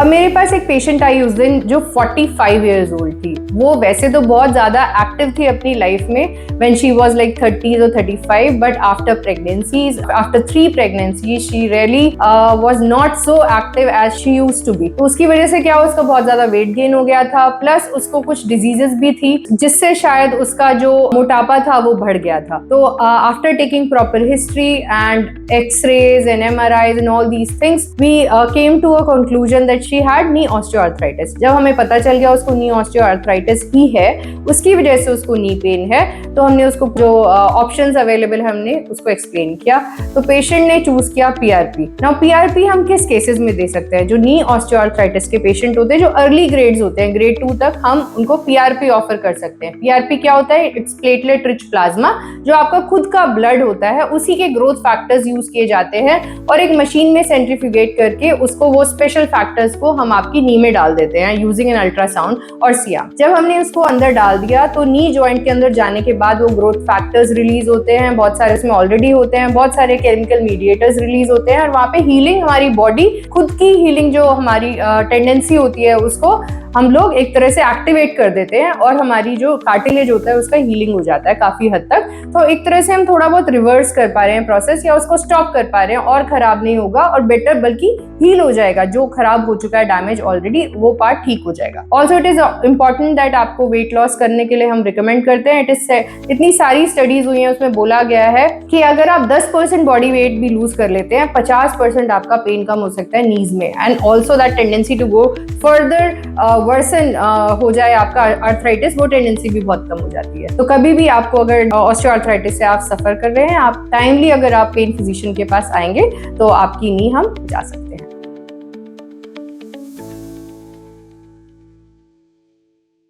अब मेरे पास एक पेशेंट आई उस दिन जो 45 इयर्स ओल्ड थी। वो वैसे तो बहुत ज्यादा एक्टिव थी अपनी लाइफ में when she was like 30s और 35, but after pregnancies, after 3 pregnancies she really was not so active as she used to be. तो उसकी वजह से क्या, उसका बहुत ज्यादा वेट गेन हो गया था, प्लस उसको कुछ डिजीजेस भी थी जिससे शायद उसका जो मोटापा था वो बढ़ गया था। तो after taking proper history and x-rays and MRIs and all these things, we came to a conclusion that she had knee osteoarthritis. जब हमें पता चल गया उसको नी ऑस्टियोआर्थराइटिस ही है, उसकी वजह से उसको नी पेन है, तो हमने उसको जो ऑप्शंस अवेलेबल हमने उसको एक्सप्लेन किया। तो पेशेंट ने चूज किया PRP। नाउ PRP हम किस केसेस में दे सकते हैं? जो नी ऑस्टियोआर्थराइटिस के पेशेंट होते हैं, जो अर्ली ग्रेड्स होते हैं, ग्रेड 2 तक, हम उनको PRP ऑफर कर सकते हैं। PRP क्या होता है? इट्स प्लेटलेट रिच प्लाज्मा, जो आपका खुद का ब्लड होता है, उसी के ग्रोथ फैक्टर्स यूज किए जाते हैं और एक मशीन में सेंट्रीफ्यूगेट करके उसको, वो स्पेशल फैक्टर्स को हम आपकी नी में डाल देते हैं यूजिंग एन अल्ट्रासाउंड और सिया। जब हमने उसको अंदर डाल दिया तो नी जॉइंट के अंदर जाने के बाद वो ग्रोथ फैक्टर्स रिलीज होते हैं, बहुत सारे उसमें ऑलरेडी होते हैं, बहुत सारे केमिकल मीडिएटर्स रिलीज होते हैं और वहाँ पे हीलिंग, हमारी बॉडी खुद की हीलिंग जो हमारी टेंडेंसी होती है उसको हम लोग एक तरह से एक्टिवेट कर देते हैं और हमारी जो कार्टिलेज होता है उसका हीलिंग हो जाता है काफी हद तक। तो एक तरह से हम थोड़ा बहुत रिवर्स कर पा रहे हैं प्रोसेस, या उसको स्टॉप कर पा रहे हैं और खराब नहीं होगा और बेटर बल्कि हील हो जाएगा। जो खराब हो चुका है, डैमेज ऑलरेडी, वो पार्ट ठीक हो जाएगा। Also it is important that आपको वेट लॉस करने के लिए हम रिकमेंड करते हैं, इतनी सारी स्टडीज हुई हैं, उसमें बोला गया है कि अगर आप 10% बॉडी वेट भी लूज कर लेते हैं, 50% आपका पेन कम हो सकता है नीज में, and also that tendency to go further worsen हो जाए आपका आर्थराइटिस, वो टेंडेंसी भी बहुत कम हो जाती है। तो कभी भी आपको अगर ऑस्टियोआर्थराइटिस से आप सफर कर रहे हैं, आप टाइमली अगर आप पेन फिजिशियन के पास आएंगे तो आपकी नी हम बचा सकते हैं।